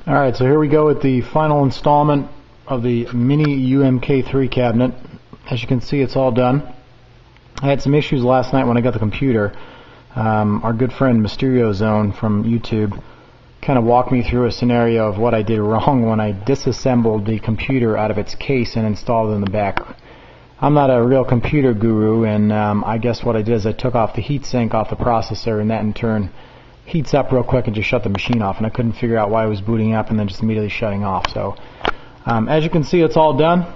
Alright, so here we go with the final installment of the mini UMK3 cabinet. As you can see, it's all done. I had some issues last night when I got the computer. Our good friend Mysterio Zone from YouTube kind of walked me through a scenario of what I did wrong when I disassembled the computer out of its case and installed it in the back. I'm not a real computer guru, and I guess what I did is I took off the heatsink off the processor, and that in turn heats up real quick and just shut the machine off, and I couldn't figure out why it was booting up and then just immediately shutting off. So as you can see, it's all done.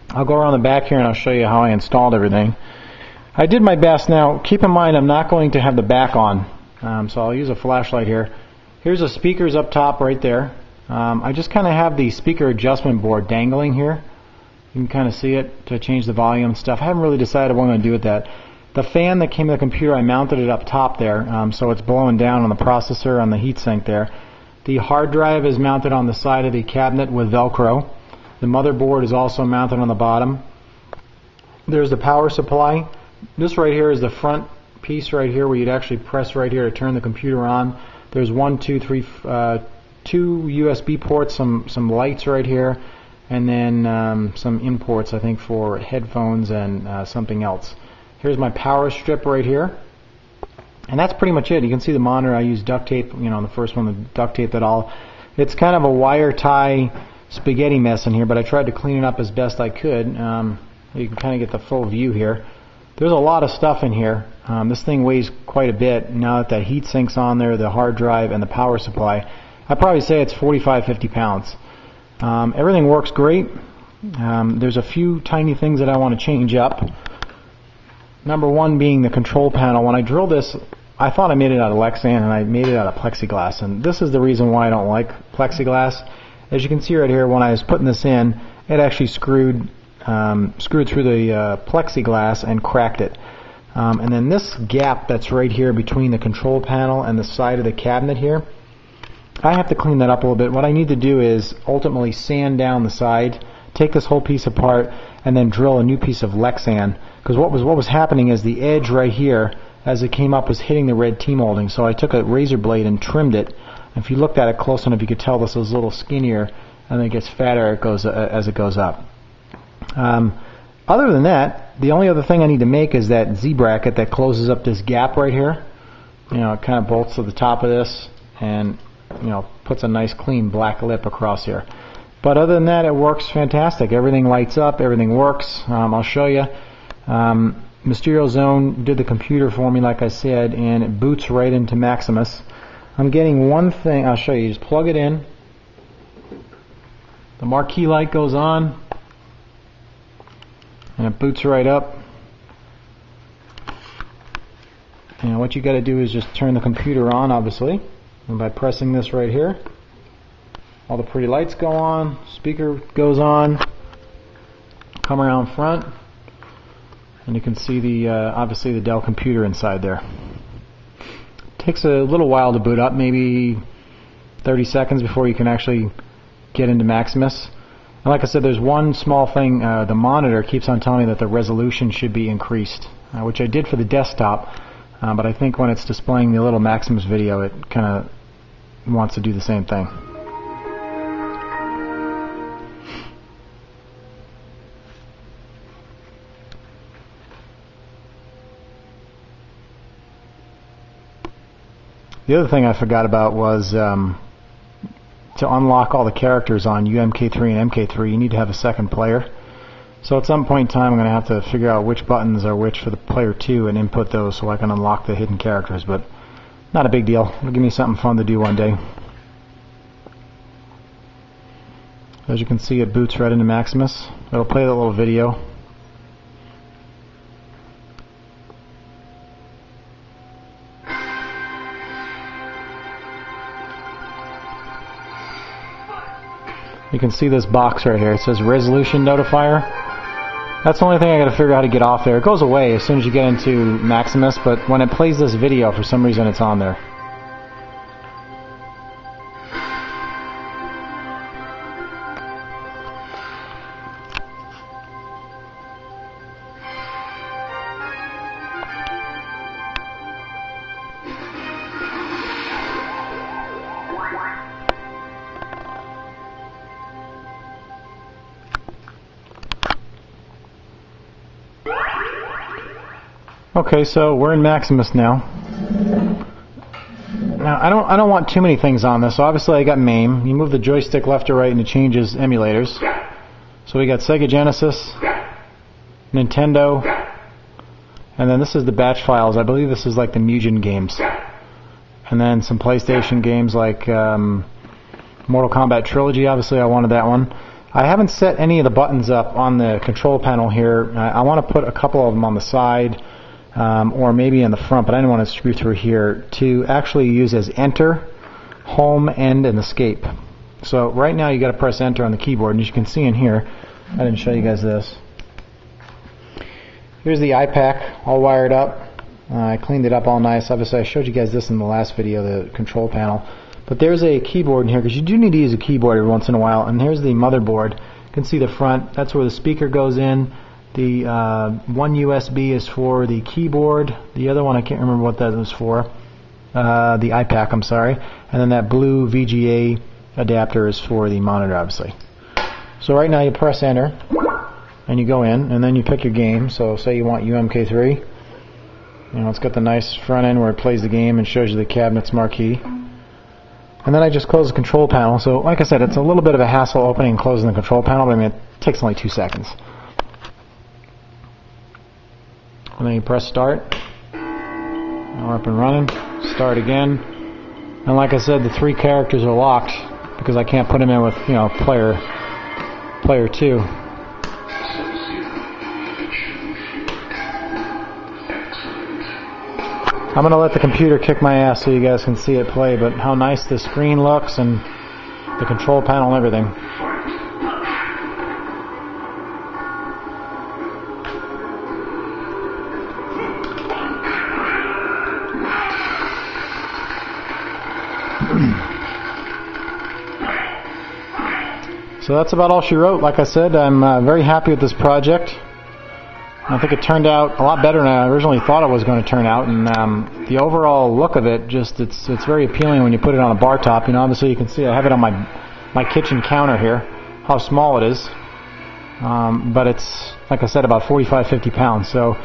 I'll go around the back here and I'll show you how I installed everything. I did my best. Now keep in mind I'm not going to have the back on, so I'll use a flashlight here. Here's the speakers up top right there. I just kind of have the speaker adjustment board dangling here. You can kind of see it to change the volume and stuff. I haven't really decided what I'm going to do with that. The fan that came with the computer, I mounted it up top there, so it's blowing down on the processor on the heatsink there. The hard drive is mounted on the side of the cabinet with Velcro. The motherboard is also mounted on the bottom. There's the power supply. This right here is the front piece right here where you'd actually press right here to turn the computer on. There's two USB ports, some lights right here, and then some in ports, I think, for headphones and something else. Here's my power strip right here, and that's pretty much it. You can see the monitor. I used duct tape, on the first one, the duct tape that all. It's kind of a wire tie spaghetti mess in here, but I tried to clean it up as best I could. You can kind of get the full view here. There's a lot of stuff in here. This thing weighs quite a bit. Now that heat sink's on there, the hard drive, and the power supply, I'd probably say it's 45-50 pounds. Everything works great. There's a few tiny things that I want to change up. Number one being the control panel. When I drilled this, I thought I made it out of Lexan, and I made it out of plexiglass. And this is the reason why I don't like plexiglass. As you can see right here, when I was putting this in, it actually screwed through the plexiglass and cracked it. And then this gap that's right here between the control panel and the side of the cabinet here, I have to clean that up a little bit. What I need to do is ultimately sand down the side, take this whole piece apart, and then drill a new piece of Lexan. Because what was happening is the edge right here, as it came up, was hitting the red T-molding. So I took a razor blade and trimmed it. And if you looked at it close enough, you could tell this is a little skinnier, and then it gets fatter as it goes up. Other than that, the only other thing I need to make is that Z-bracket that closes up this gap right here. It kind of bolts to the top of this and puts a nice clean black lip across here. But other than that, it works fantastic. Everything lights up, everything works. I'll show you. Mysterio Zone did the computer for me, like I said, and it boots right into Maximus. I'm getting one thing. I'll show you. Just plug it in. The marquee light goes on, and it boots right up. And what you got to do is just turn the computer on, obviously, and by pressing this right here, all the pretty lights go on, speaker goes on, come around front, and you can see the obviously the Dell computer inside there. Takes a little while to boot up, maybe 30 seconds before you can actually get into Maximus. And like I said, there's one small thing. The monitor keeps on telling me that the resolution should be increased, which I did for the desktop, but I think when it's displaying the little Maximus video, it kind of wants to do the same thing. The other thing I forgot about was to unlock all the characters on UMK3 and MK3, you need to have a second player. So at some point in time, I'm going to have to figure out which buttons are which for the player 2 and input those so I can unlock the hidden characters. But not a big deal. It'll give me something fun to do one day. As you can see, it boots right into Maximus. It'll play that little video. You can see this box right here. It says resolution notifier. That's the only thing I got to figure out how to get off there. It goes away as soon as you get into Maximus, but when it plays this video, for some reason it's on there. Okay, so we're in Maximus now. Now I don't want too many things on this. So obviously I got Mame. You move the joystick left or right and it changes emulators. So we got Sega Genesis, Nintendo, and then this is the batch files. I believe this is like the Mugen games. And then some PlayStation games like Mortal Kombat Trilogy. Obviously I wanted that one. I haven't set any of the buttons up on the control panel here. I want to put a couple of them on the side. Or maybe in the front, but I didn't want to screw through here, to actually use as enter, home, end, and escape. So right now you got to press enter on the keyboard, and as you can see in here, I didn't show you guys this. Here's the iPack all wired up. I cleaned it up all nice. Obviously I showed you guys this in the last video, the control panel. But there's a keyboard in here, because you do need to use a keyboard every once in a while. And here's the motherboard. You can see the front. That's where the speaker goes in. The one USB is for the keyboard. The other one I can't remember what that was for. The iPack, I'm sorry. And then that blue VGA adapter is for the monitor, obviously. So right now you press enter, and you go in, and then you pick your game. So say you want UMK3. You know, it's got the nice front end where it plays the game and shows you the cabinet's marquee. And then I just close the control panel. So like I said, it's a little bit of a hassle opening and closing the control panel, but I mean, it takes only 2 seconds. And then you press start. Now we're up and running. Start again. And like I said, the 3 characters are locked because I can't put them in with, you know, player 2. I'm going to let the computer kick my ass so you guys can see it play, but how nice the screen looks and the control panel and everything. So that's about all she wrote. Like I said, I'm very happy with this project. I think it turned out a lot better than I originally thought it was going to turn out, and the overall look of it, just it's very appealing when you put it on a bar top. You know, obviously you can see I have it on my kitchen counter here, how small it is, but it's, like I said, about 45-50 pounds. So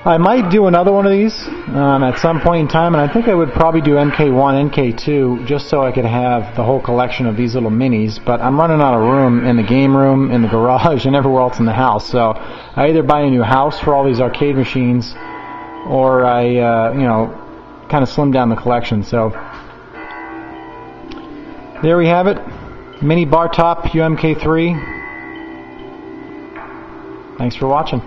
I might do another one of these at some point in time, and I think I would probably do MK1, MK2, just so I could have the whole collection of these little minis. But I'm running out of room in the game room, in the garage, and everywhere else in the house. So I either buy a new house for all these arcade machines, or I, you know, kind of slim down the collection. So there we have it, mini Bartop UMK3. Thanks for watching.